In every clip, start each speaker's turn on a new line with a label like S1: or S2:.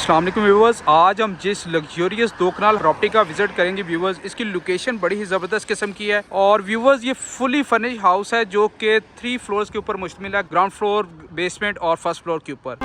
S1: अस्सलाम वालेकुम व्यूवर्स, आज हम जिस लग्जरियस दो कनाल प्रॉपर्टी का विजिट करेंगे व्यूवर्स, इसकी लोकेशन बड़ी ही ज़बरदस्त किस्म की है। और व्यूवर्स ये फुली फर्निश हाउस है जो कि 3 फ्लोर्स के ऊपर मुश्तमिल है, ग्राउंड फ्लोर, बेसमेंट और फर्स्ट फ्लोर के ऊपर।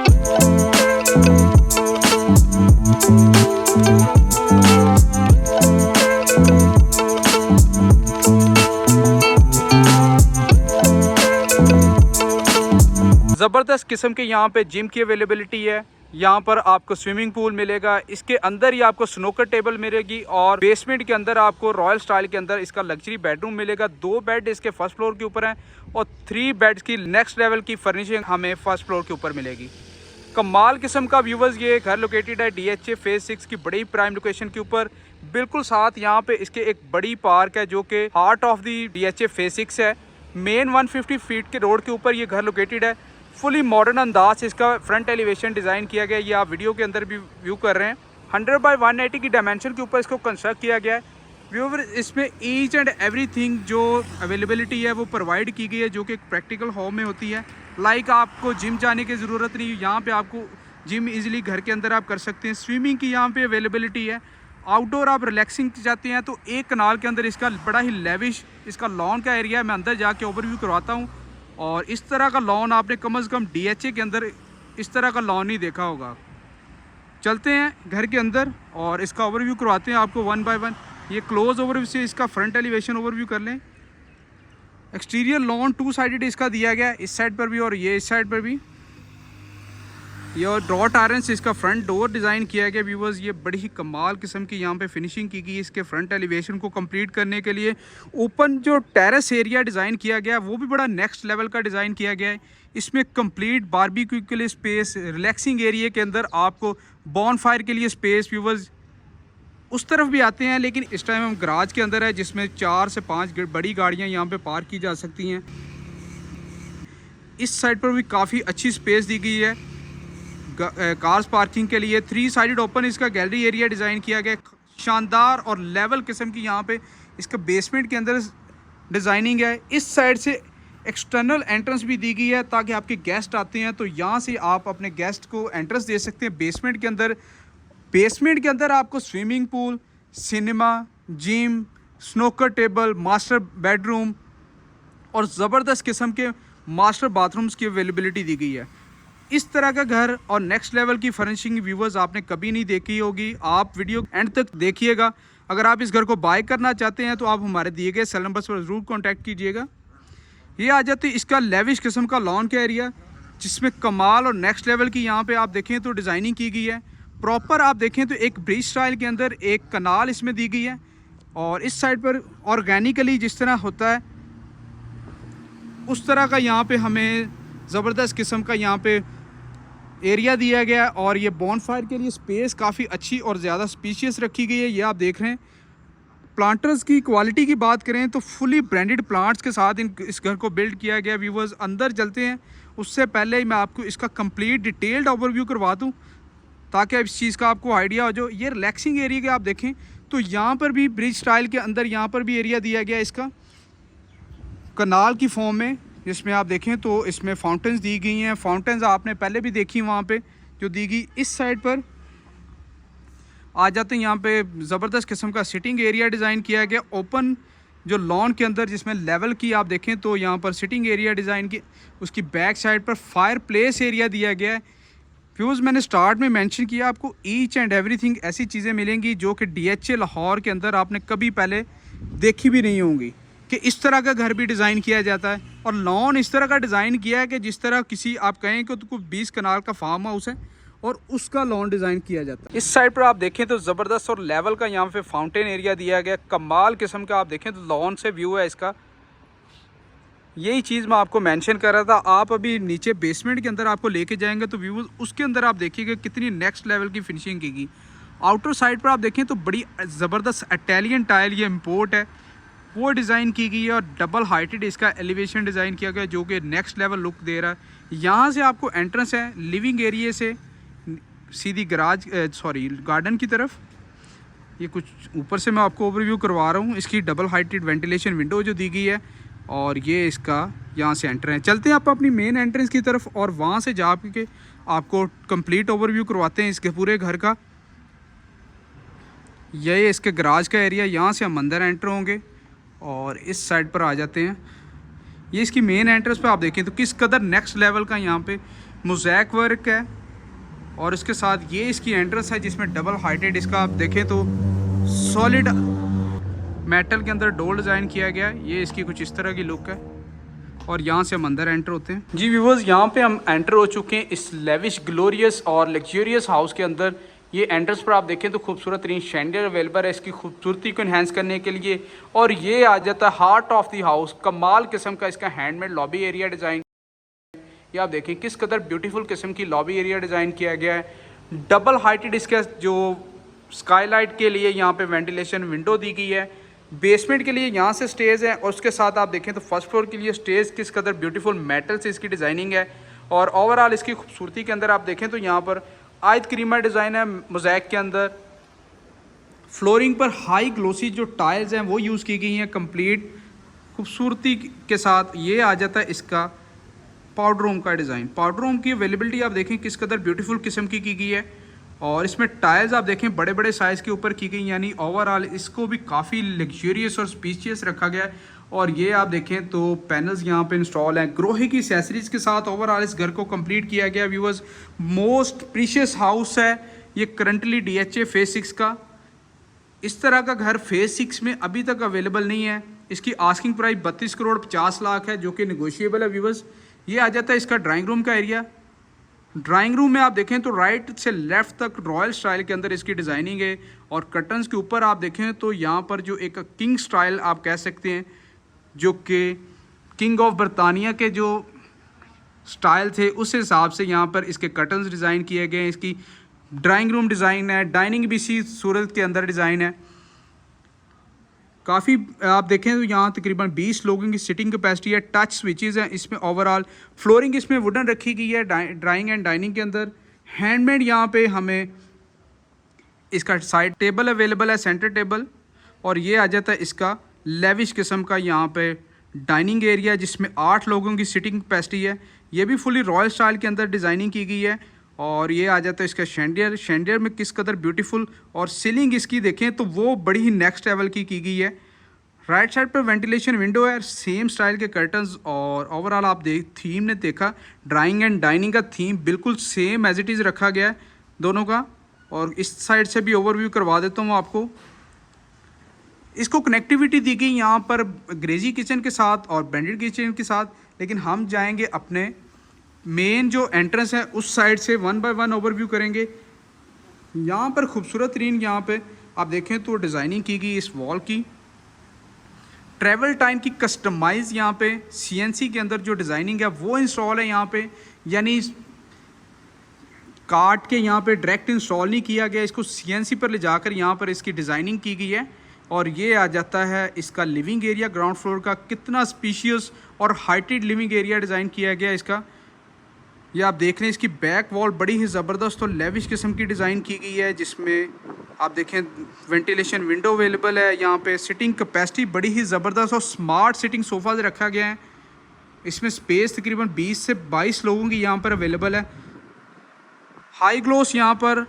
S1: ज़बरदस्त किस्म के यहाँ पे जिम की अवेलेबिलिटी है। यहाँ पर आपको स्विमिंग पूल मिलेगा, इसके अंदर ही आपको स्नूकर टेबल मिलेगी और बेसमेंट के अंदर आपको रॉयल स्टाइल के अंदर इसका लग्जरी बेडरूम मिलेगा। 2 बेड इसके फर्स्ट फ्लोर के ऊपर हैं और 3 बेड्स की नेक्स्ट लेवल की फर्निशिंग हमें फर्स्ट फ्लोर के ऊपर मिलेगी। कमाल किस्म का व्यूवर्स ये घर लोकेटेड है DHA फेज 6 की बड़ी प्राइम लोकेशन के ऊपर। बिल्कुल साथ यहाँ पे इसके एक बड़ी पार्क है जो कि heart of the DHA phase 6 है। मेन 150 फीट के रोड के ऊपर ये घर लोकेटेड है। फुली मॉडर्न अंदाज से इसका फ्रंट एलिवेशन डिज़ाइन किया गया है, ये आप वीडियो के अंदर भी व्यू कर रहे हैं। 100 बाय 180 की डायमेंशन के ऊपर इसको कंस्ट्रक्ट किया गया है। व्यूवर इसमें ईच एंड एवरीथिंग जो अवेलेबिलिटी है वो प्रोवाइड की गई है जो कि एक प्रैक्टिकल होम में होती है। लाइक आपको जिम जाने की ज़रूरत नहीं, यहाँ पे आपको जिम इजीली घर के अंदर आप कर सकते हैं। स्विमिंग की यहाँ पे अवेलेबिलिटी है। आउटडोर आप रिलैक्सिंग चाहते हैं तो एक कनाल के अंदर इसका बड़ा ही लेविश इसका लॉन का एरिया है। मैं अंदर जाके ओवरव्यू करवाता हूँ। और इस तरह का लॉन आपने कम से कम DHA के अंदर इस तरह का लॉन ही देखा होगा। चलते हैं घर के अंदर और इसका ओवरव्यू करवाते हैं आपको 1 बाय 1। ये क्लोज ओवरव्यू से इसका फ्रंट एलिवेशन ओवरव्यू कर लें। एक्सटीरियर लॉन 2 साइडेड इसका दिया गया है, इस साइड पर भी और ये इस साइड पर भी। ये डॉट आयरन से इसका फ्रंट डोर डिज़ाइन किया गया व्यूवर्स। ये बड़ी ही कमाल किस्म की यहाँ पे फिनिशिंग की गई। इसके फ्रंट एलिवेशन को कंप्लीट करने के लिए ओपन जो टेरेस एरिया डिज़ाइन किया गया है वो भी बड़ा नेक्स्ट लेवल का डिज़ाइन किया गया है। इसमें कंप्लीट बारबेक्यू के लिए स्पेस, रिलैक्सिंग एरिया के अंदर आपको बॉनफायर के लिए स्पेस। व्यूवर्स उस तरफ भी आते हैं लेकिन इस टाइम हम गराज के अंदर है जिसमें 4 से 5 बड़ी गाड़ियाँ यहाँ पर पार्क की जा सकती हैं। इस साइड पर भी काफ़ी अच्छी स्पेस दी गई है कार्स पार्किंग के लिए। 3 साइडेड ओपन इसका गैलरी एरिया डिज़ाइन किया गया। शानदार और लेवल किस्म की यहाँ पे इसका बेसमेंट के अंदर डिज़ाइनिंग है। इस साइड से एक्सटर्नल एंट्रेंस भी दी गई है ताकि आपके गेस्ट आते हैं तो यहाँ से आप अपने गेस्ट को एंट्रेंस दे सकते हैं बेसमेंट के अंदर। बेसमेंट के अंदर आपको swimming pool, cinema, gym, snooker table, master bedroom और ज़बरदस्त किस्म के मास्टर बाथरूम्स की अवेलेबिलिटी दी गई है। इस तरह का घर और नेक्स्ट लेवल की फर्निशिंग व्यूवर्स आपने कभी नहीं देखी होगी। आप वीडियो एंड तक देखिएगा। अगर आप इस घर को बाय करना चाहते हैं तो आप हमारे दिए गए सेल नंबर पर ज़रूर कांटेक्ट कीजिएगा। ये आ जाती है इसका लेविश किस्म का लॉन का एरिया जिसमें कमाल और नेक्स्ट लेवल की यहाँ पे आप देखें तो डिज़ाइनिंग की गई है। प्रॉपर आप देखें तो एक ब्रिज स्टाइल के अंदर एक कनाल इसमें दी गई है और इस साइड पर ऑर्गेनिकली जिस तरह होता है उस तरह का यहाँ पे हमें ज़बरदस्त किस्म का यहाँ पे एरिया दिया गया है। और ये बॉनफायर के लिए स्पेस काफ़ी अच्छी और ज़्यादा स्पीशियस रखी गई है। ये आप देख रहे हैं। प्लांटर्स की क्वालिटी की बात करें तो फुली ब्रांडेड प्लांट्स के साथ इस घर को बिल्ड किया गया। व्यूवर्स अंदर चलते हैं, उससे पहले ही मैं आपको इसका कंप्लीट डिटेल्ड ओवरव्यू करवा दूँ ताकि इस चीज़ का आपको आइडिया हो जो ये रिलैक्सिंग एरिया के आप देखें तो यहाँ पर भी ब्रिज स्टाइल के अंदर यहाँ पर भी एरिया दिया गया इसका कनाल की फॉर्म में, जिसमें आप देखें तो इसमें फाउंटेन्स दी गई हैं। फाउंटेन्स आपने पहले भी देखी वहाँ पे जो दी गई। इस साइड पर आ जाते हैं, यहाँ पे ज़बरदस्त किस्म का सिटिंग एरिया डिज़ाइन किया गया ओपन जो लॉन के अंदर जिसमें लेवल की आप देखें तो यहाँ पर सिटिंग एरिया डिज़ाइन की। उसकी बैक साइड पर फायर प्लेस एरिया दिया गया है। व्यूज़ मैंने स्टार्ट में मेंशन किया आपको ईच एंड एवरीथिंग ऐसी चीज़ें मिलेंगी जो कि DHA लाहौर के अंदर आपने कभी पहले देखी भी नहीं होंगी कि इस तरह का घर भी डिज़ाइन किया जाता है। और लॉन इस तरह का डिज़ाइन किया है कि जिस तरह किसी आप कहें कि तो 20 कनाल का फार्म हाउस है और उसका लॉन डिज़ाइन किया जाता है। इस साइड पर आप देखें तो ज़बरदस्त और लेवल का यहाँ पे फाउंटेन एरिया दिया गया। कमाल किस्म का आप देखें तो लॉन से व्यू है इसका। यही चीज़ मैं आपको मेंशन कर रहा था। आप अभी नीचे बेसमेंट के अंदर आपको लेके जाएंगे तो व्यू उसके अंदर आप देखिएगा कितनी नेक्स्ट लेवल की फिनिशिंग की गई। आउटर साइड पर आप देखें तो बड़ी ज़बरदस्त इटालियन टाइल ये इम्पोर्ट है वो डिज़ाइन की गई है और डबल हाइटेड इसका एलिवेशन डिज़ाइन किया गया जो कि नेक्स्ट लेवल लुक दे रहा है। यहाँ से आपको एंट्रेंस है लिविंग एरिया से सीधी गार्डन की तरफ। ये कुछ ऊपर से मैं आपको ओवरव्यू करवा रहा हूँ। इसकी डबल हाइटेड वेंटिलेशन विंडो जो दी गई है और ये इसका यहाँ से एंटर है। चलते हैं आप अपनी मेन एंट्रेंस की तरफ और वहाँ से जा के आपको कंप्लीट ओवरव्यू करवाते हैं इसके पूरे घर का। यही इसके गराज का एरिया, यहाँ से हम अंदर एंटर होंगे और इस साइड पर आ जाते हैं। ये इसकी मेन एंट्रेंस पे आप देखें तो किस कदर नेक्स्ट लेवल का यहाँ पे मोज़ैक वर्क है, और इसके साथ ये इसकी एंट्रेंस है जिसमें डबल हाइटेड इसका आप देखें तो सॉलिड मेटल के अंदर डोर डिज़ाइन किया गया है। ये इसकी कुछ इस तरह की लुक है और यहाँ से हम अंदर एंटर होते हैं। जी व्यूवर्स, यहाँ पे हम एंटर हो चुके हैं इस लेविश ग्लोरियस और लग्जरियस हाउस के अंदर। ये एंट्रेंस पर आप देखें तो खूबसूरत तरीन शैंडियर अवेलेबल है इसकी खूबसूरती को इन्हेंस करने के लिए। और ये आ जाता है हार्ट ऑफ द हाउस, कमाल किस्म का इसका हैंडमेड लॉबी एरिया डिज़ाइन। ये आप देखें किस कदर ब्यूटीफुल किस्म की लॉबी एरिया डिज़ाइन किया गया है। डबल हाइटेड इसका जो स्काईलाइट के लिए यहाँ पे वेंटिलेशन विंडो दी गई है। बेसमेंट के लिए यहाँ से स्टेज है और उसके साथ आप देखें तो फर्स्ट फ्लोर के लिए स्टेज किस कदर ब्यूटीफुल मेटल से इसकी डिज़ाइनिंग है। और ओवरऑल इसकी खूबसूरती के अंदर आप देखें तो यहाँ पर आयत क्रीमा डिज़ाइन है मोज़ैक के अंदर। फ्लोरिंग पर हाई ग्लोसी जो टाइल्स हैं वो यूज़ की गई हैं कंप्लीट खूबसूरती के साथ। ये आ जाता है इसका पाउडर रूम का डिज़ाइन। पाउडर रूम की अवेलेबिलिटी आप देखें किस कदर ब्यूटीफुल किस्म की गई है और इसमें टाइल्स आप देखें बड़े बड़े साइज़ के ऊपर की गई, यानी ओवरऑल इसको भी काफ़ी लग्जरियस और स्पीशियस रखा गया है। और ये आप देखें तो पैनल्स यहाँ पे इंस्टॉल हैं ग्रोहे की एसेसरीज के साथ। ओवरऑल इस घर को कंप्लीट किया गया। व्यूअर्स, मोस्ट प्रीशियस हाउस है ये करंटली DHA फेज 6 का। इस तरह का घर फेज 6 में अभी तक अवेलेबल नहीं है। इसकी आस्किंग प्राइस 32 करोड़ 50 लाख है जो कि नेगोशिएबल है। व्यूअर्स, ये आ जाता है इसका ड्राइंग रूम का एरिया। ड्राइंग रूम में आप देखें तो राइट से लेफ़्ट तक रॉयल स्टाइल के अंदर इसकी डिज़ाइनिंग है। और कर्टन्स के ऊपर आप देखें तो यहाँ पर जो एक किंग स्टाइल आप कह सकते हैं, जो कि किंग ऑफ बरतानिया के जो स्टाइल थे उस हिसाब से यहाँ पर इसके कर्टन्स डिज़ाइन किए गए हैं। इसकी ड्राइंग रूम डिज़ाइन है, डाइनिंग भी इसी सूरत के अंदर डिज़ाइन है। काफ़ी आप देखें तो यहाँ तकरीबन 20 लोगों की सिटिंग कैपेसिटी है। टच स्विचेस हैं इसमें। ओवरऑल फ्लोरिंग इसमें वुडन रखी गई है ड्राइंग एंड डाइनिंग के अंदर। हैंडमेड यहाँ पे हमें इसका साइड टेबल अवेलेबल है, सेंटर टेबल। और ये आ जाता है इसका लेविश किस्म का यहाँ पे डाइनिंग एरिया जिसमें 8 लोगों की सिटिंग कैपेसिटी है। ये भी फुली रॉयल स्टाइल के अंदर डिज़ाइनिंग की गई है। और ये आ जाता है इसका शैंडियर में किस कदर ब्यूटीफुल। और सीलिंग इसकी देखें तो वो बड़ी ही नेक्स्ट लेवल की गई है। राइट साइड पर वेंटिलेशन विंडो है, सेम स्टाइल के कर्टन्स। और ओवरऑल आप थीम ने देखा ड्राइंग एंड डाइनिंग का थीम बिल्कुल सेम एज इट इज़ रखा गया है दोनों का। और इस साइड से भी ओवरव्यू करवा देता हूँ आपको। इसको कनेक्टिविटी दी गई यहाँ पर ग्रेजी किचन के साथ और ब्लेंडेड किचन के साथ। लेकिन हम जाएंगे अपने मेन जो एंट्रेंस है उस साइड से 1 बाय 1 ओवरव्यू करेंगे। यहाँ पर खूबसूरत तरीन यहाँ पे आप देखें तो डिज़ाइनिंग की गई इस वॉल की। ट्रैवल टाइम की कस्टमाइज़ यहाँ पे CNC के अंदर जो डिज़ाइनिंग है वो इंस्टॉल है यहाँ पे, यानी काट के यहाँ पे डायरेक्ट इंस्टॉल नहीं किया गया। इसको CNC पर ले जाकर यहाँ पर इसकी डिज़ाइनिंग की गई है। और ये आ जाता है इसका लिविंग एरिया ग्राउंड फ्लोर का। कितना स्पीशियस और हाइटेड लिविंग एरिया डिज़ाइन किया गया इसका। ये आप देख रहे हैं इसकी बैक वॉल बड़ी ही ज़बरदस्त और लेविश किस्म की डिज़ाइन की गई है जिसमें आप देखें वेंटिलेशन विंडो अवेलेबल है। यहाँ पे सिटिंग कैपेसिटी बड़ी ही ज़बरदस्त और स्मार्ट सिटिंग सोफ़ाज रखा गया है। इसमें स्पेस तकरीबन 20 से 22 लोगों की यहाँ पर अवेलेबल है। हाई ग्लोस यहाँ पर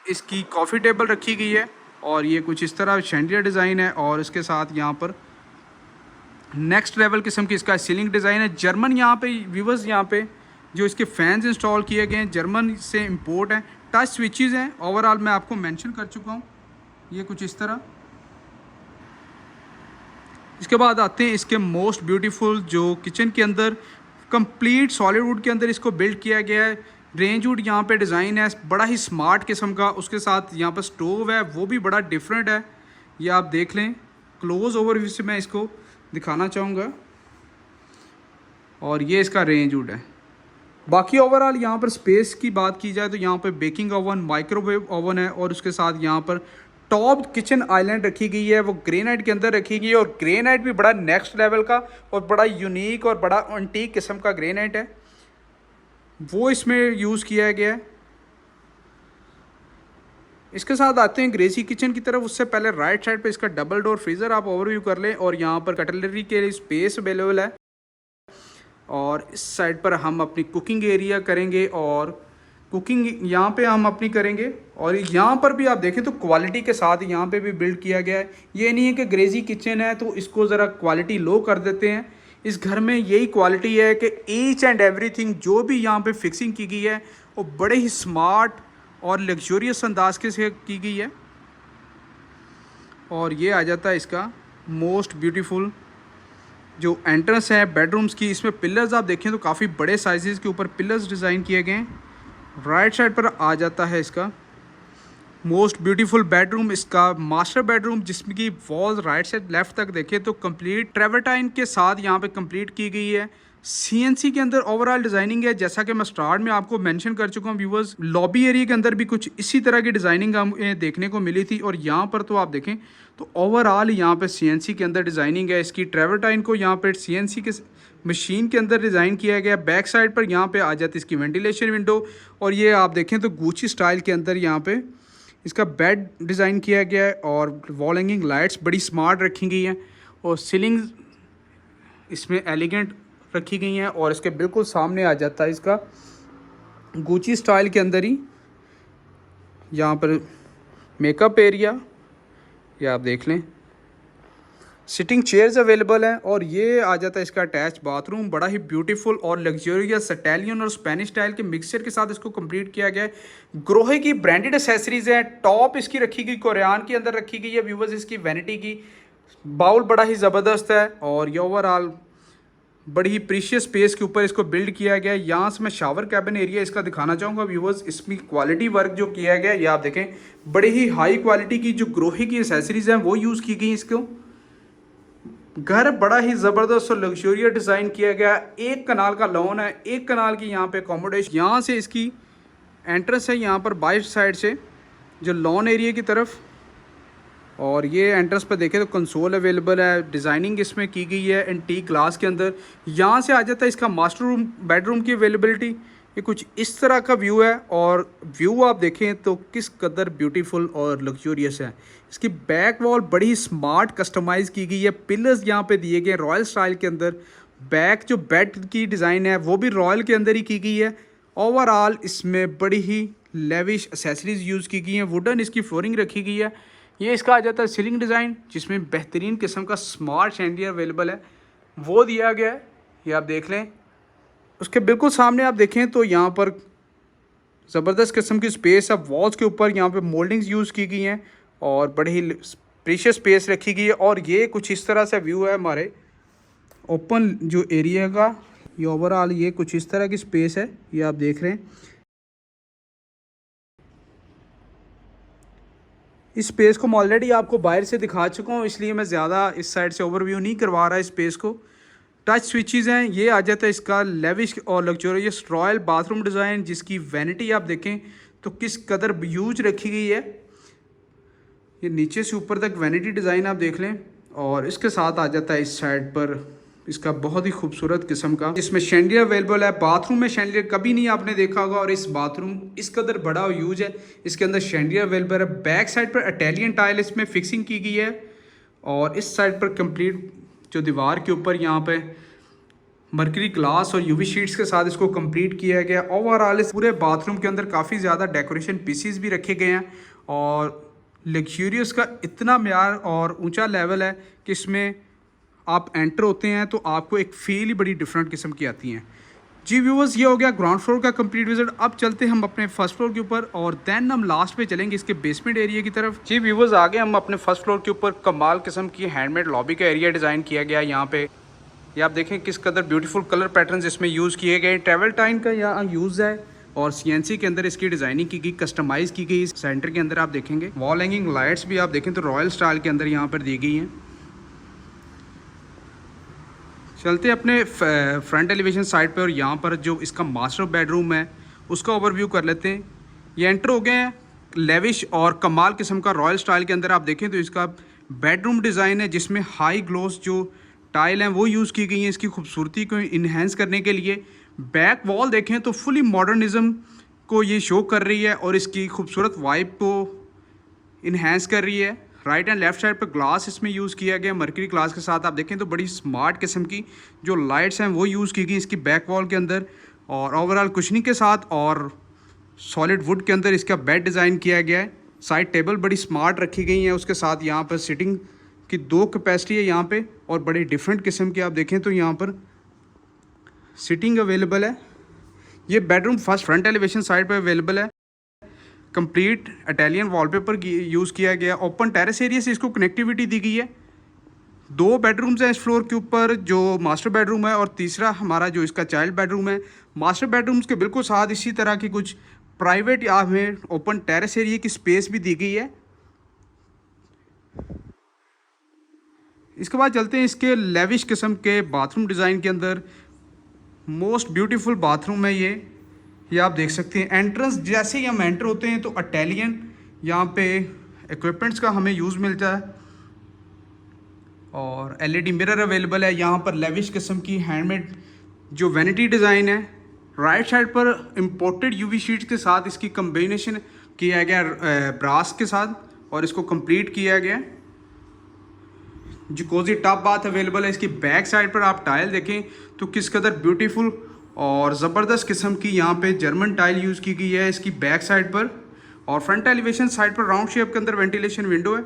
S1: इसकी कॉफ़ी टेबल रखी गई है। और ये कुछ इस तरह शैंडियर डिज़ाइन है। और इसके साथ यहाँ पर नेक्स्ट लेवल किस्म की इसका सीलिंग डिज़ाइन है। जर्मन यहाँ पे व्यूवर्स, यहाँ पे जो इसके फैंस इंस्टॉल किए गए हैं जर्मन से इंपोर्ट हैं। टच स्विचेस हैं। ओवरऑल मैं आपको मेंशन कर चुका हूँ। ये कुछ इस तरह। इसके बाद आते हैं इसके मोस्ट ब्यूटीफुल जो किचन के अंदर कंप्लीट सॉलिड वुड के अंदर इसको बिल्ड किया गया है। रेंज वुड यहाँ पे डिज़ाइन है बड़ा ही स्मार्ट किस्म का। उसके साथ यहाँ पर स्टोव है वो भी बड़ा डिफरेंट है। ये आप देख लें। क्लोज ओवरव्यू से मैं इसको दिखाना चाहूँगा। और ये इसका रेंज वुड है। बाकी ओवरऑल यहाँ पर स्पेस की बात की जाए तो यहाँ पर बेकिंग ओवन, माइक्रोवेव ओवन है। और उसके साथ यहाँ पर टॉप किचन आइलैंड रखी गई है, वो ग्रेनाइट के अंदर रखी गई है। और ग्रेनाइट भी बड़ा नेक्स्ट लेवल का और बड़ा यूनिक और बड़ा एंटीक किस्म का ग्रेनाइट है, वो इसमें यूज़ किया गया है। इसके साथ आते हैं ग्रेसी किचन की तरफ। उससे पहले राइट साइड पे इसका डबल डोर फ्रीज़र आप ओवरव्यू कर लें। और यहाँ पर कटलरी के लिए स्पेस अवेलेबल है। और इस साइड पर हम अपनी कुकिंग एरिया करेंगे और कुकिंग यहाँ पे हम अपनी करेंगे। और यहाँ पर भी आप देखें तो क्वालिटी के साथ यहाँ पे भी बिल्ड किया गया है। ये नहीं है कि ग्रेजी किचन है तो इसको ज़रा क्वालिटी लो कर देते हैं। इस घर में यही क्वालिटी है कि ईच एंड एवरीथिंग जो भी यहाँ पे फिक्सिंग की गई है वो बड़े ही स्मार्ट और लग्जूरियस अंदाज के से की गई है। और ये आ जाता है इसका मोस्ट ब्यूटीफुल जो एंट्रेंस है बेडरूम्स की। इसमें पिलर्स आप देखें तो काफ़ी बड़े साइजेस के ऊपर पिलर्स डिज़ाइन किए गए हैं। राइट साइड पर आ जाता है इसका मोस्ट ब्यूटीफुल बेडरूम, इसका मास्टर बेडरूम, जिसमें की वॉल राइट से लेफ्ट तक देखें तो कंप्लीट ट्रेवर्टाइन के साथ यहाँ पे कंप्लीट की गई है। सीएनसी के अंदर ओवरऑल डिज़ाइनिंग है, जैसा कि मैं स्टार्ट में आपको मेंशन कर चुका हूँ व्यूवर्स। लॉबी एरिया के अंदर भी कुछ इसी तरह की डिज़ाइनिंग हमें देखने को मिली थी। और यहाँ पर तो आप देखें तो ओवरऑल यहाँ पे सीएनसी के अंदर डिज़ाइनिंग है। इसकी ट्रेवर्टाइन को यहाँ पे सीएनसी के मशीन के अंदर डिज़ाइन किया गया। बैक साइड पर यहाँ पे आ जाती है इसकी वेंटिलेशन विंडो। और ये आप देखें तो गुची स्टाइल के अंदर यहाँ पे इसका बेड डिज़ाइन किया गया है और वॉल हैंगिंग लाइट्स बड़ी स्मार्ट रखी गई हैं और सीलिंग इसमें एलिगेंट रखी गई हैं। और इसके बिल्कुल सामने आ जाता है इसका गुची स्टाइल के अंदर ही यहाँ पर मेकअप एरिया, ये आप देख लें। सिटिंग चेयर्स अवेलेबल हैं। और ये आ जाता है इसका अटैच बाथरूम, बड़ा ही ब्यूटीफुल और लग्जरियस इटालियन और स्पेनिश स्टाइल के मिक्सचर के साथ इसको कंप्लीट किया गया है। ग्रोहे की ब्रांडेड एसेसरीज हैं। टॉप इसकी रखी गई कोरियान के अंदर रखी गई है व्यूवर्स। इसकी वैनिटी की बाउल बड़ा ही ज़बरदस्त है और ये ओवरऑल बड़ी ही प्रीशियस स्पेस के ऊपर इसको बिल्ड किया गया है। यहाँ से मैं शावर कैबिन एरिया इसका दिखाना चाहूँगा व्यूवर्स। इसमें क्वालिटी वर्क जो किया गया है ये आप देखें, बड़ी ही हाई क्वालिटी की जो ग्रोहे की एसेसरीज हैं वो यूज़ की गई इसको। घर बड़ा ही ज़बरदस्त और लग्जूरियस डिज़ाइन किया गया। एक कनाल का लॉन है, एक कनाल की यहाँ पे अकोमोडेशन। यहाँ से इसकी एंट्रेंस है यहाँ पर बाइट साइड से जो लॉन एरिया की तरफ। और ये एंट्रेंस पर देखें तो कंसोल अवेलेबल है। डिज़ाइनिंग इसमें की गई है एंटीक ग्लास के अंदर। यहाँ से आ जाता है इसका मास्टर रूम बेडरूम की अवेलेबिलिटी। ये कुछ इस तरह का व्यू है और व्यू आप देखें तो किस कदर ब्यूटीफुल और लग्जूरियस है। इसकी बैक वॉल बड़ी स्मार्ट कस्टमाइज़ की गई है। पिलर्स यहाँ पे दिए गए रॉयल स्टाइल के अंदर। बैक जो बेड की डिज़ाइन है वो भी रॉयल के अंदर ही की गई है। ओवरऑल इसमें बड़ी ही लेविश एसेसरीज यूज़ की गई हैं। वुडन इसकी फ्लोरिंग रखी गई है। ये इसका आ जाता है सीलिंग डिज़ाइन, जिसमें बेहतरीन किस्म का स्मार्ट शैंडियर अवेलेबल है वो दिया गया है, ये आप देख लें। उसके बिल्कुल सामने आप देखें तो यहाँ पर ज़बरदस्त किस्म की स्पेस है। वॉल्स के ऊपर यहाँ पे मोल्डिंग्स यूज़ की गई हैं और बड़ी ही प्रीशियस स्पेस रखी गई है। और ये कुछ इस तरह से व्यू है हमारे ओपन जो एरिया का। ये ओवरऑल ये कुछ इस तरह की स्पेस है, ये आप देख रहे हैं। इस स्पेस को मैं ऑलरेडी आपको बाहर से दिखा चुका हूँ, इसलिए मैं ज़्यादा इस साइड से ओवरव्यू नहीं करवा रहा इस स्पेस को। टच स्विचेस हैं। ये आ जाता है इसका लेविश और लग्जरियस रॉयल बाथरूम डिज़ाइन, जिसकी वैनिटी आप देखें तो किस कदर यूज रखी गई है। ये नीचे से ऊपर तक वैनिटी डिज़ाइन आप देख लें। और इसके साथ आ जाता है इस साइड पर इसका बहुत ही खूबसूरत किस्म का, जिसमें शैंडियर अवेलेबल है। बाथरूम में शैंडियर कभी नहीं आपने देखा होगा और इस बाथरूम इस कदर बड़ा और यूज है। इसके अंदर शैंडियर अवेलेबल है। बैक साइड पर इटालियन टाइल इसमें फिक्सिंग की गई है। और इस साइड पर कंप्लीट जो दीवार के ऊपर यहाँ पे मर्करी ग्लास और यूवी शीट्स के साथ इसको कंप्लीट किया गया। ओवरऑल इस पूरे बाथरूम के अंदर काफ़ी ज़्यादा डेकोरेशन पीसीस भी रखे गए हैं। और लग्जूरियस का इतना म्यार और ऊंचा लेवल है कि इसमें आप एंटर होते हैं तो आपको एक फील ही बड़ी डिफरेंट किस्म की आती हैं। जी व्यूवर्स, ये हो गया ग्राउंड फ्लोर का कंप्लीट विजिट। अब चलते हम अपने फर्स्ट फ्लोर के ऊपर और देन हम लास्ट पे चलेंगे इसके बेसमेंट एरिया की तरफ। जी व्यूवर्स, आगे हम अपने फर्स्ट फ्लोर के ऊपर कमाल किस्म की हैंडमेड लॉबी का एरिया डिज़ाइन किया गया है। यहाँ पे ये आप देखें किस कदर ब्यूटीफुल कलर पैटर्न्स इसमें यूज़ किए गए। ट्रेवर्टाइन का यहाँ यूज़ है और सीएनसी के अंदर इसकी डिज़ाइनिंग की गई, कस्टमाइज़ की गई। सेंटर के अंदर आप देखेंगे वॉल हैंगिंग लाइट्स भी आप देखें तो रॉयल स्टाइल के अंदर यहाँ पर दी गई हैं। चलते अपने फ्रंट एलिवेशन साइड पे और यहाँ पर जो इसका मास्टर बेडरूम है उसका ओवरव्यू कर लेते हैं। ये एंटर हो गए हैं लेविश और कमाल किस्म का रॉयल स्टाइल के अंदर। आप देखें तो इसका बेडरूम डिज़ाइन है जिसमें हाई ग्लोस जो टाइल हैं वो यूज़ की गई हैं इसकी खूबसूरती को इन्हेंस करने के लिए। बैक वॉल देखें तो फुली मॉडर्निज्म को ये शो कर रही है और इसकी खूबसूरत वाइब को इन्हेंस कर रही है। राइट एंड लेफ्ट साइड पर ग्लास इसमें यूज़ किया गया मर्करी ग्लास के साथ। आप देखें तो बड़ी स्मार्ट किस्म की जो लाइट्स हैं वो यूज़ की गई इसकी बैक वॉल के अंदर, और ओवरऑल कुशनिंग के साथ और सॉलिड वुड के अंदर इसका बेड डिज़ाइन किया गया है। साइड टेबल बड़ी स्मार्ट रखी गई हैं, उसके साथ यहाँ पर सिटिंग की 2 कैपेसिटी है यहाँ पे, और बड़े डिफरेंट किस्म के आप देखें तो यहाँ पर सिटिंग अवेलेबल है। ये bedroom first front elevation side पर अवेलेबल है। कंप्लीट इटालियन वॉलपेपर यूज़ किया गया। ओपन टेरेस एरिया से इसको कनेक्टिविटी दी गई है। 2 बेडरूम्स हैं इस फ्लोर के ऊपर, जो मास्टर बेडरूम है और तीसरा हमारा जो इसका चाइल्ड बेडरूम है। मास्टर बेडरूम्स के बिल्कुल साथ इसी तरह की कुछ प्राइवेट या हमें ओपन टेरेस एरिया की स्पेस भी दी गई है। इसके बाद चलते हैं इसके लेविश किस्म के बाथरूम डिज़ाइन के अंदर। मोस्ट ब्यूटीफुल बाथरूम है ये आप देख सकते हैं। एंट्रेंस जैसे ही हम एंटर होते हैं तो इटालियन यहाँ पे इक्विपमेंट्स का हमें यूज़ मिलता है, और एलईडी मिरर अवेलेबल है। यहाँ पर लेविश किस्म की हैंडमेड जो वैनिटी डिज़ाइन है। राइट साइड पर इम्पोर्टेड यूवी शीट्स के साथ इसकी कम्बिनेशन किया गया ब्रास के साथ, और इसको कंप्लीट किया गया। जकूज़ी टॉप बाथ अवेलेबल है। इसकी बैक साइड पर आप टाइल देखें तो किस कदर ब्यूटीफुल और ज़बरदस्त किस्म की यहाँ पे जर्मन टाइल यूज़ की गई है इसकी बैक साइड पर, और फ्रंट एलिवेशन साइड पर राउंड शेप के अंदर वेंटिलेशन विंडो है,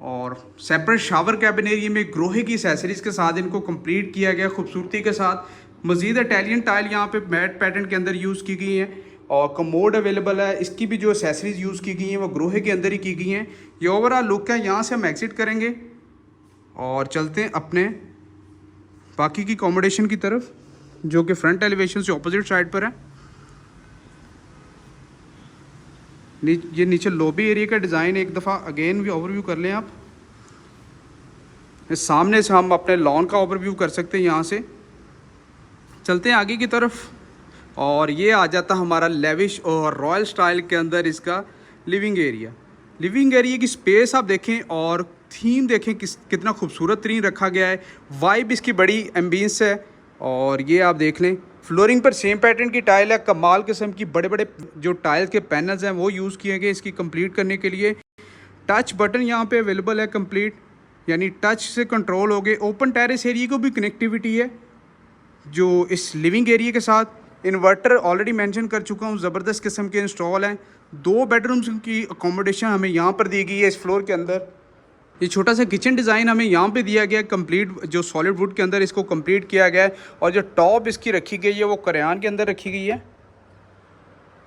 S1: और सेपरेट शावर कैबिन एरिया में ग्रोहे की एसेसरीज़ के साथ इनको कंप्लीट किया गया खूबसूरती के साथ। मज़ीद इटालियन टाइल यहाँ पे मैट पैटर्न के अंदर यूज़ की गई हैं, और कमोड अवेलेबल है। इसकी भी जो एसेसरीज़ यूज़ की गई हैं वो ग्रोहे के अंदर ही की गई हैं। ये ओवरऑल लुक है। यहाँ से हम एग्जिट करेंगे और चलते हैं अपने बाकी की अकोमोडेशन की तरफ, जो कि फ्रंट एलिवेशन से ऑपोजिट साइड पर है। ये नीचे लॉबी एरिया का डिज़ाइन एक दफ़ा अगेन भी ओवरव्यू कर लें आप। इस सामने से हम अपने लॉन का ओवरव्यू कर सकते हैं। यहाँ से चलते हैं आगे की तरफ, और ये आ जाता हमारा लेविश और रॉयल स्टाइल के अंदर इसका लिविंग एरिया। लिविंग एरिया की स्पेस आप देखें और थीम देखें कितना खूबसूरत तरीन रखा गया है। वाइब इसकी बड़ी एम्बियंस है, और ये आप देख लें फ्लोरिंग पर सेम पैटर्न की टाइल है। कमाल किस्म की बड़े बड़े जो टाइल्स के पैनल्स हैं वो यूज़ किए गए इसकी कंप्लीट करने के लिए। टच बटन यहाँ पे अवेलेबल है कंप्लीट, यानी टच से कंट्रोल हो गए। ओपन टेरेस एरिया को भी कनेक्टिविटी है जो इस लिविंग एरिया के साथ। इन्वर्टर ऑलरेडी मेंशन कर चुका हूँ, ज़बरदस्त किस्म के इंस्टॉल हैं। 2 बेडरूम्स की अकोमोडेशन हमें यहाँ पर दी गई है इस फ्लोर के अंदर। ये छोटा सा किचन डिज़ाइन हमें यहाँ पे दिया गया है कंप्लीट, जो सॉलिड वुड के अंदर इसको कंप्लीट किया गया है, और जो टॉप इसकी रखी गई है वो करान के अंदर रखी गई है।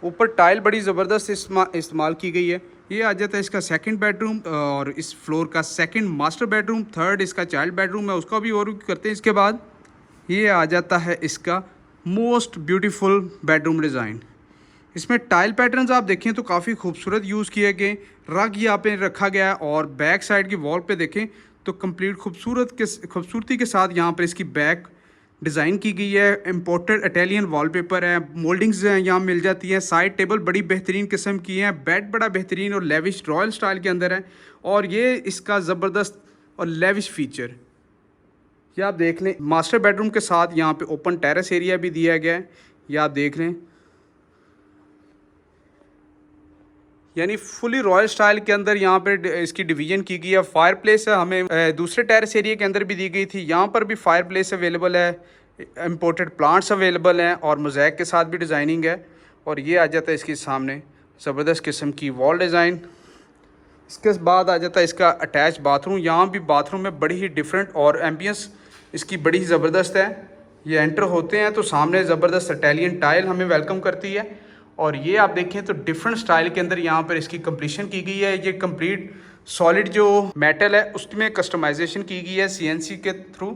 S1: ऊपर टाइल बड़ी ज़बरदस्त इस्तेमाल की गई है। ये आ जाता है इसका सेकंड बेडरूम, और इस फ्लोर का सेकंड मास्टर बेडरूम। थर्ड इसका चाइल्ड बेडरूम है, उसका भी ओवरव्यू करते हैं। इसके बाद ये आ जाता है इसका मोस्ट ब्यूटीफुल बेडरूम डिज़ाइन। इसमें टाइल पैटर्न्स आप देखें तो काफ़ी खूबसूरत यूज़ किए गए। रग यहाँ पे रखा गया है, और बैक साइड की वॉल पे देखें तो कंप्लीट खूबसूरती के साथ यहाँ पर इसकी बैक डिज़ाइन की गई है। इम्पोर्टेड इटालियन वॉलपेपर है, मोल्डिंग्स यहाँ मिल जाती हैं। साइड टेबल बड़ी बेहतरीन किस्म की हैं। बेड बड़ा बेहतरीन और लेविश रॉयल स्टाइल के अंदर है, और ये इसका ज़बरदस्त और लेविश फीचर ये आप देख लें। मास्टर बेडरूम के साथ यहाँ पे ओपन टेरेस एरिया भी दिया गया है, ये आप देख लें। यानी फुली रॉयल स्टाइल के अंदर यहाँ पे इसकी डिवीजन की गई है। फायर प्लेस हमें दूसरे टेरेस एरिया के अंदर भी दी गई थी, यहाँ पर भी फायर प्लेस अवेलेबल है। इम्पोर्टेड प्लांट्स अवेलेबल हैं, और मोज़ैक के साथ भी डिज़ाइनिंग है। और ये आ जाता है इसके सामने ज़बरदस्त किस्म की वॉल डिज़ाइन। इसके बाद आ जाता है इसका अटैच बाथरूम। यहाँ भी बाथरूम में बड़ी ही डिफरेंट और एम्बियंस इसकी बड़ी ही ज़बरदस्त है। ये एंटर होते हैं तो सामने ज़बरदस्त इटालियन टाइल हमें वेलकम करती है, और ये आप देखें तो डिफरेंट स्टाइल के अंदर यहाँ पर इसकी कंप्लीशन की गई है। ये कंप्लीट सॉलिड जो मेटल है उसमें कस्टमाइजेशन की गई है CNC के थ्रू।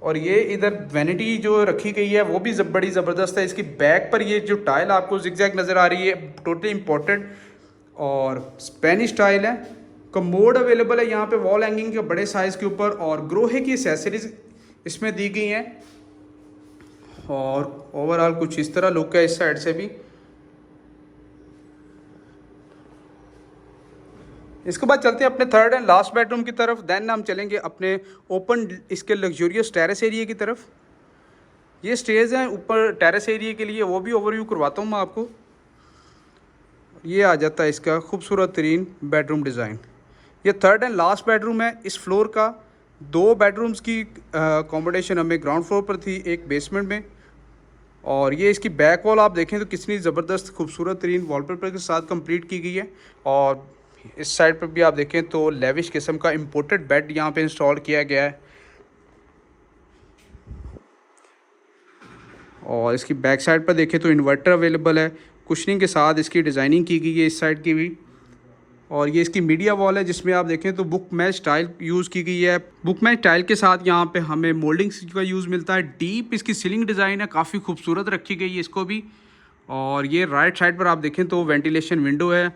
S1: और ये इधर वैनिटी जो रखी गई है वो भी बड़ी ज़बरदस्त है। इसकी बैक पर ये जो टाइल आपको जिगजैग नज़र आ रही है टोटली इम्पोर्टेड और स्पेनिश टाइल है। कमोड अवेलेबल है यहाँ पे वॉल हैंगिंग के बड़े साइज़ के ऊपर, और ग्रोहे की एसेसरीज इसमें दी गई हैं। और ओवरऑल कुछ इस तरह लुक है इस साइड से भी। इसके बाद चलते हैं अपने थर्ड एंड लास्ट बेडरूम की तरफ। देन हम चलेंगे अपने ओपन इसके लग्जूरियस टेरेस एरिया की तरफ। ये स्टेज हैं ऊपर टेरेस एरिया के लिए, वो भी ओवरव्यू करवाता हूँ मैं आपको। ये आ जाता है इसका खूबसूरत तरीन बेडरूम डिज़ाइन। ये थर्ड एंड लास्ट बेडरूम है इस फ्लोर का। 2 बेडरूम्स की अकोमोडेशन हमें ग्राउंड फ्लोर पर थी, एक बेसमेंट में। और ये इसकी बैक वॉल आप देखें तो कितनी ज़बरदस्त खूबसूरत तरीन वॉलपेपर के साथ कंप्लीट की गई है। और इस साइड पर भी आप देखें तो लेविश किस्म का इम्पोर्टेड बेड यहाँ पे इंस्टॉल किया गया है। और इसकी बैक साइड पर देखें तो इन्वर्टर अवेलेबल है, कुशनिंग के साथ इसकी डिज़ाइनिंग की गई है इस साइड की भी। और ये इसकी मीडिया वॉल है जिसमें आप देखें तो बुक मैच टाइल यूज़ की गई है। बुक मैच टाइल के साथ यहाँ पे हमें मोल्डिंग्स का यूज़ मिलता है। डीप इसकी सीलिंग डिज़ाइन है, काफ़ी खूबसूरत रखी गई है इसको भी। और ये राइट साइड पर आप देखें तो वेंटिलेशन विंडो है।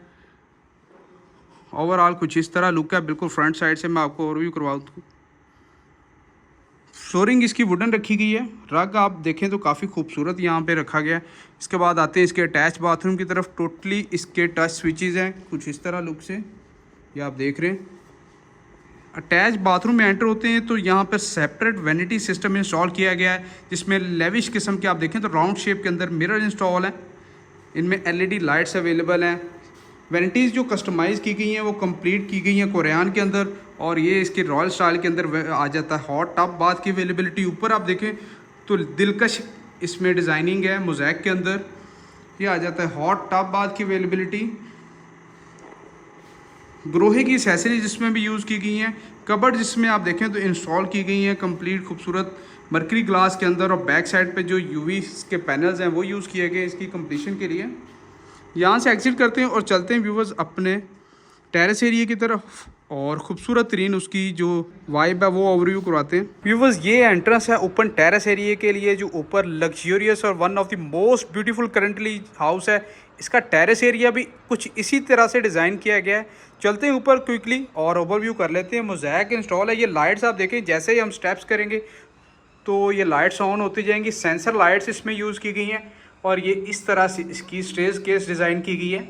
S1: ओवरऑल कुछ इस तरह लुक है। बिल्कुल फ्रंट साइड से मैं आपको ओवरव्यू करवा दूँ। फ्लोरिंग इसकी वुडन रखी गई है। रग आप देखें तो काफ़ी खूबसूरत यहाँ पे रखा गया है। इसके बाद आते हैं इसके अटैच बाथरूम की तरफ। टोटली इसके टच स्विचेस हैं कुछ इस तरह लुक से, ये आप देख रहे हैं। अटैच बाथरूम में एंटर होते हैं तो यहाँ पर सेपरेट वैनिटी सिस्टम इंस्टॉल किया गया है जिसमें लेविश किस्म के आप देखें तो राउंड शेप के अंदर मिरर इंस्टॉल है। इनमें LED लाइट्स अवेलेबल हैं। वैनिटीज़ जो कस्टमाइज़ की गई हैं वो कंप्लीट की गई हैं कोरियान के अंदर। और ये इसके रॉयल स्टाइल के अंदर आ जाता है। हॉट टब बाथ की अवेलेबिलिटी ऊपर आप देखें तो दिलकश इसमें डिज़ाइनिंग है मोज़ैक के अंदर। ये आ जाता है हॉट टब बाथ की अवेलेबिलिटी। ग्रोहे की एसेसरीज जिसमें भी यूज़ की गई हैं। कबर्ड जिसमें आप देखें तो इंस्टॉल की गई हैं कंप्लीट खूबसूरत मर्करी ग्लास के अंदर। और बैक साइड पे जो UV के पैनल्स हैं वो यूज़ किए गए इसकी कंप्लीशन के लिए। यहाँ से एग्जिट करते हैं और चलते हैं व्यूवर्स अपने टेरेस एरिया की तरफ और ख़ूबसूरत तरीन उसकी जो वाइब है वो ओवरव्यू करवाते हैं। व्यूवर्स ये एंट्रेंस है ओपन टेरेस एरिया के लिए जो ऊपर लग्जरियस और one of the most beautiful currently house है। इसका टेरेस एरिया भी कुछ इसी तरह से डिज़ाइन किया गया है। चलते हैं ऊपर क्विकली और ओवरव्यू कर लेते हैं। मोज़ैक इंस्टॉल है। ये लाइट्स आप देखें जैसे ही हम स्टेप्स करेंगे तो ये लाइट्स ऑन होती जाएंगी। सेंसर लाइट्स इसमें यूज़ की गई हैं। और ये इस तरह से इसकी स्टेज केस डिज़ाइन की गई है।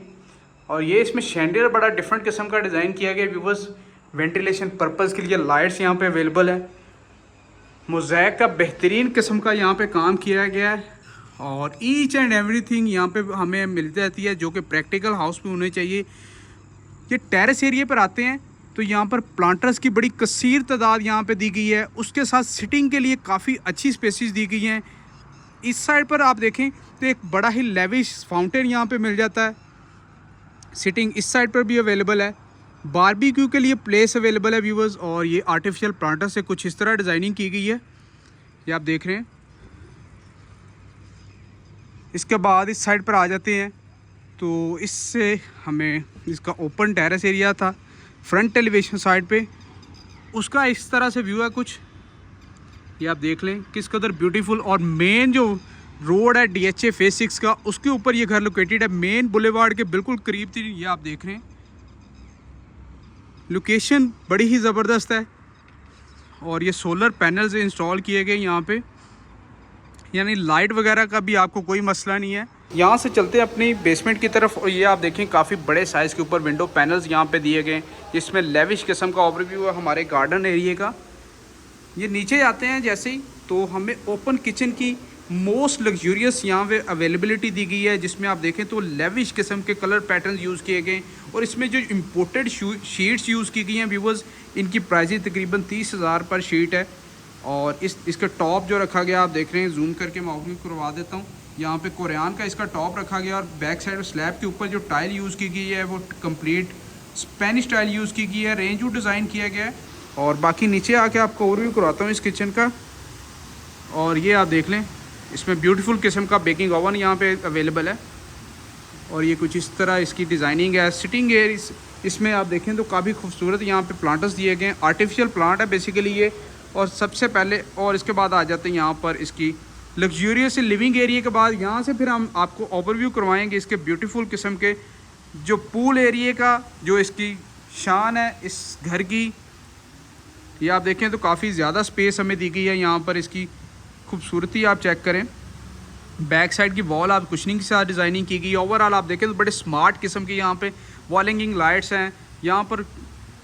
S1: और ये इसमें शैंडियर बड़ा डिफरेंट किस्म का डिज़ाइन किया गया है व्यूवर्स। वेंटिलेशन पर्पज़ के लिए लाइट्स यहाँ पे अवेलेबल है। मोज़ैक का बेहतरीन किस्म का यहाँ पे काम किया गया है। और ईच एंड एवरीथिंग यहाँ पे हमें मिल जाती है जो कि प्रैक्टिकल हाउस में होने चाहिए। ये टेरेस एरिया पर आते हैं तो यहाँ पर प्लांटर्स की बड़ी कसीर तादाद यहाँ पे दी गई है। उसके साथ सिटिंग के लिए काफ़ी अच्छी स्पेसिस दी गई हैं। इस साइड पर आप देखें तो एक बड़ा ही लेविश फाउंटेन यहाँ पे मिल जाता है। सिटिंग इस साइड पर भी अवेलेबल है। बारबेक्यू के लिए प्लेस अवेलेबल है व्यूवर्स। और ये आर्टिफिशियल प्लांटर से कुछ इस तरह डिज़ाइनिंग की गई है, ये आप देख रहे हैं। इसके बाद इस साइड पर आ जाते हैं तो इससे हमें इसका ओपन टेरेस एरिया था फ्रंट एलिवेशन साइड पे, उसका इस तरह से व्यू है कुछ, ये आप देख लें किस कदर ब्यूटीफुल। और मेन जो रोड है DHA फेज 6 का उसके ऊपर ये घर लोकेटेड है। मेन बुलेवार्ड के बिल्कुल करीब थी, ये आप देख रहे हैं। लोकेशन बड़ी ही ज़बरदस्त है। और ये सोलर पैनल्स इंस्टॉल किए गए यहाँ पे, यानी लाइट वगैरह का भी आपको कोई मसला नहीं है। यहाँ से चलते हैं अपनी बेसमेंट की तरफ। और ये आप देखें काफ़ी बड़े साइज़ के ऊपर विंडो पैनल्स यहाँ पे दिए गए, जिसमें लेविश किस्म का ओवरव्यू है हमारे गार्डन एरिया का। ये नीचे जाते हैं जैसे ही तो हमें ओपन किचन की मोस्ट लग्जूरियस यहाँ पे अवेलेबिलिटी दी गई है, जिसमें आप देखें तो लेविश किस्म के कलर पैटर्न यूज़ किए गए। और इसमें जो इम्पोर्टेड शीट्स यूज़ की गई हैं व्यूवर्स, इनकी प्राइस तकरीबन 30,000 पर शीट है। और इसका टॉप जो रखा गया आप देख रहे हैं, जूम करके मैं ओवरव्यू करवा देता हूँ। यहाँ पे कोरियान का इसका टॉप रखा गया। और बैक साइड स्लैब के ऊपर जो टाइल यूज़ की गई है वो कंप्लीट स्पेनिश टाइल यूज़ की गई है, रेंज वुड डिज़ाइन किया गया है। और बाकी नीचे आके आपको ओवरव्यू करवाता हूँ इस किचन का। और ये आप देख लें इसमें ब्यूटीफुल किस्म का बेकिंग ओवन यहाँ पे अवेलेबल है। और ये कुछ इस तरह इसकी डिज़ाइनिंग है। सिटिंग एयर इसमें आप देखें तो काफ़ी खूबसूरत यहाँ पे प्लांटर्स दिए गए हैं। आर्टिफिशियल प्लांट है बेसिकली ये। और सबसे पहले और इसके बाद आ जाते हैं यहाँ पर इसकी लग्जूरियस लिविंग एरिया के बाद। यहाँ से फिर हम आपको ओवरव्यू करवाएंगे इसके ब्यूटीफुल किस्म के जो पूल एरिया का, जो इसकी शान है इस घर की। ये आप देखें तो काफ़ी ज़्यादा स्पेस हमें दी गई है यहाँ पर। इसकी खूबसूरती आप चेक करें। बैक साइड की वॉल आप कुशनिंग के साथ डिज़ाइनिंग की गई। ओवरऑल आप देखें तो बड़े स्मार्ट किस्म की यहाँ पे वॉल हैंगिंग लाइट्स हैं। यहाँ पर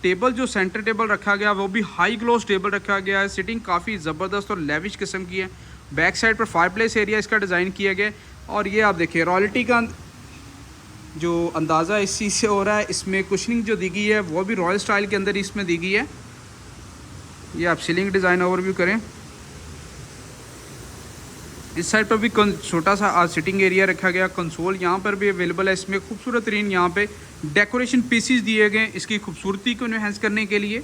S1: टेबल जो सेंटर टेबल रखा गया वो भी हाई ग्लोस टेबल रखा गया है। सिटिंग काफ़ी ज़बरदस्त और लेविश किस्म की है। बैक साइड पर फायरप्लेस एरिया इसका डिज़ाइन किया गया। और ये आप देखिए रॉयल्टी का जो अंदाज़ा इस चीज़ से हो रहा है, इसमें कुशनिंग जो दी गई है वो भी रॉयल स्टाइल के अंदर इसमें दी गई है। ये आप सीलिंग डिज़ाइन ओवरव्यू करें। इस साइड पर भी छोटा सा सिटिंग एरिया रखा गया। कंसोल यहाँ पर भी अवेलेबल है। इसमें खूबसूरत तरीन यहाँ पे डेकोरेशन पीसीस दिए गए इसकी खूबसूरती को इन्हेंस करने के लिए।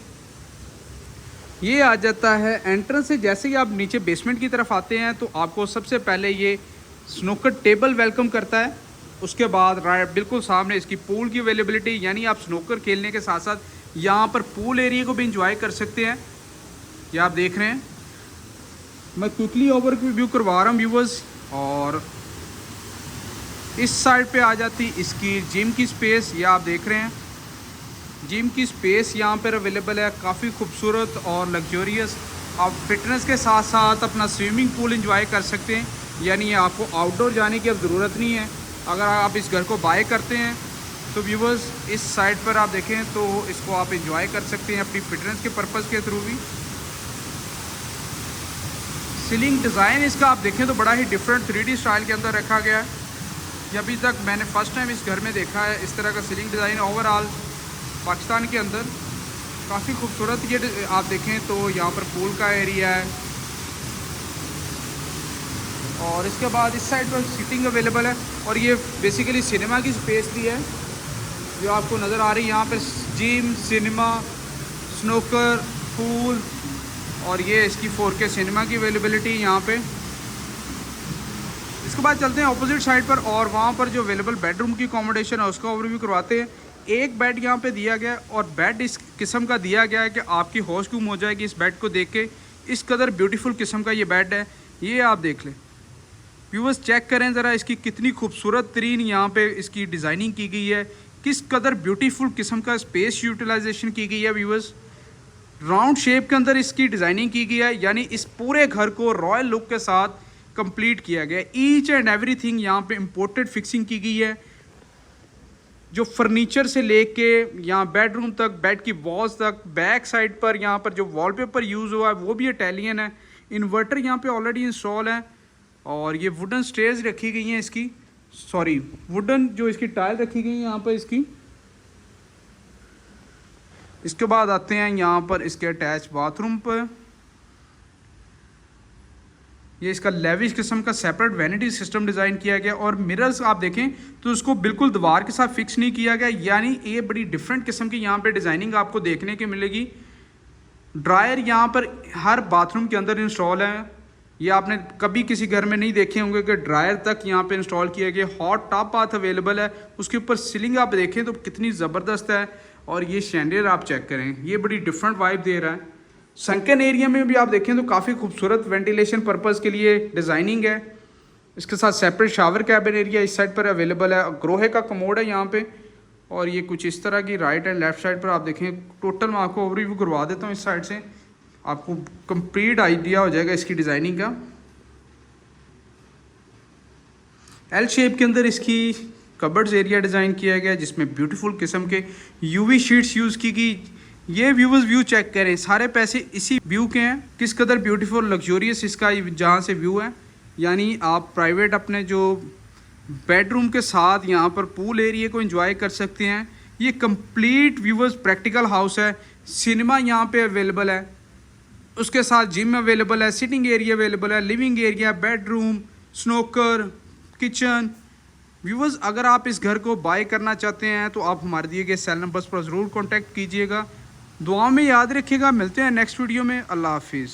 S1: ये आ जाता है एंट्रेंस से। जैसे ही आप नीचे बेसमेंट की तरफ आते हैं तो आपको सबसे पहले ये स्नूकर टेबल वेलकम करता है। उसके बाद बिल्कुल सामने इसकी पूल की अवेलेबिलिटी, यानी आप स्नूकर खेलने के साथ साथ यहाँ पर पूल एरिया को भी इंजॉय कर सकते हैं। ये आप देख रहे हैं। मैं क्विकली ओवरव्यू करवा रहा हूँ व्यूवर्स। और इस साइड पे आ जाती इसकी जिम की स्पेस। ये आप देख रहे हैं जिम की स्पेस यहाँ पर अवेलेबल है, काफ़ी खूबसूरत और लग्जरियस। आप फिटनेस के साथ साथ अपना स्विमिंग पूल इंजॉय कर सकते हैं, यानी ये आपको आउटडोर जाने की अब ज़रूरत नहीं है। अगर आप इस घर को बाय करते हैं तो व्यूवर्स इस साइड पर आप देखें तो इसको आप इंजॉय कर सकते हैं अपनी फिटनेस के पर्पज़ के थ्रू भी। सीलिंग डिज़ाइन इसका आप देखें तो बड़ा ही डिफरेंट 3D स्टाइल के अंदर रखा गया है। ये अभी तक मैंने फ़र्स्ट टाइम इस घर में देखा है इस तरह का सीलिंग डिज़ाइन ओवरऑल पाकिस्तान के अंदर। काफ़ी खूबसूरत ये आप देखें तो यहाँ पर पूल का एरिया है। और इसके बाद इस साइड पर सीटिंग अवेलेबल है। और ये बेसिकली सिनेमा की स्पेस भी है जो आपको नज़र आ रही है। यहाँ पर जिम, सिनेमा, स्नूकर, पूल और ये इसकी 4K सिनेमा की अवेलेबिलिटी यहाँ पे। इसके बाद चलते हैं ऑपोजिट साइड पर और वहाँ पर जो अवेलेबल बेडरूम की अकोमोडेशन है उसका ओवरव्यू करवाते हैं। एक बेड यहाँ पे दिया गया है और बेड इस किस्म का दिया गया है कि आपकी होश गुम हो जाएगी इस बेड को देख के। इस कदर ब्यूटीफुल किस्म का ये बेड है। ये आप देख लें व्यूवर्स, चेक करें ज़रा इसकी कितनी खूबसूरत तरीन यहाँ पे इसकी डिज़ाइनिंग की गई है, किस कदर ब्यूटीफुल किस्म का स्पेस यूटिलाइजेशन की गई है व्यूवर्स। राउंड शेप के अंदर इसकी डिज़ाइनिंग की गई है, यानी इस पूरे घर को रॉयल लुक के साथ कंप्लीट किया गया है। ईच एंड एवरीथिंग यहाँ पे इम्पोर्टेड फिक्सिंग की गई है, जो फर्नीचर से लेके यहाँ बेडरूम तक, बेड की वॉल्स तक, बैक साइड पर यहाँ पर जो वॉलपेपर यूज़ हुआ है वो भी इटालियन है। इन्वर्टर यहाँ पे ऑलरेडी इंस्टॉल है। और ये वुडन स्टेयर्स रखी गई हैं इसकी, सॉरी वुडन जो इसकी टाइल रखी गई है यहाँ पर इसकी। इसके बाद आते हैं यहाँ पर इसके अटैच बाथरूम पर। ये इसका लेविश किस्म का सेपरेट वैनिटी सिस्टम डिज़ाइन किया गया। और मिरर्स आप देखें तो उसको बिल्कुल दीवार के साथ फिक्स नहीं किया गया, यानी ये बड़ी डिफरेंट किस्म की यहाँ पे डिज़ाइनिंग आपको देखने की मिलेगी। ड्रायर यहाँ पर हर बाथरूम के अंदर इंस्टॉल है। ये आपने कभी किसी घर में नहीं देखे होंगे कि ड्रायर तक यहाँ पे इंस्टॉल किया गया। हॉट टॉप बाथ अवेलेबल है। उसके ऊपर सीलिंग आप देखें तो कितनी ज़बरदस्त है। और ये शैंडियर आप चेक करें, ये बड़ी डिफरेंट वाइब दे रहा है। संकन एरिया में भी आप देखें तो काफ़ी खूबसूरत वेंटिलेशन पर्पज़ के लिए डिज़ाइनिंग है। इसके साथ सेपरेट शावर कैबिन एरिया इस साइड पर अवेलेबल है। ग्रोहे का कमोड है यहाँ पे। और ये कुछ इस तरह की राइट एंड लेफ्ट साइड पर आप देखें। टोटल मैं आपको ओवरव्यू करवा देता हूँ इस साइड से, आपको कंप्लीट आइडिया हो जाएगा इसकी डिज़ाइनिंग का। एल शेप के अंदर इसकी कबर्ड्स एरिया डिज़ाइन किया गया जिसमें ब्यूटीफुल किस्म के यूवी शीट्स यूज़ की गई। ये व्यूवर्स व्यू चेक करें, सारे पैसे इसी व्यू के हैं। किस कदर ब्यूटीफुल लग्जरियस इसका जहाँ से व्यू है, यानी आप प्राइवेट अपने जो बेडरूम के साथ यहाँ पर पूल एरिया को एंजॉय कर सकते हैं। ये कंप्लीट व्यूवर्स प्रैक्टिकल हाउस है। सिनेमा यहाँ पे अवेलेबल है, उसके साथ जिम अवेलेबल है, सिटिंग एरिया अवेलेबल है, living area, bedroom, snooker, kitchen. Viewers अगर आप इस घर को बाय करना चाहते हैं तो आप हमारे दिए गए सेल नंबर्स पर ज़रूर कॉन्टैक्ट कीजिएगा। दुआ में याद रखिएगा। मिलते हैं नेक्स्ट वीडियो में। अल्लाह हाफिज़।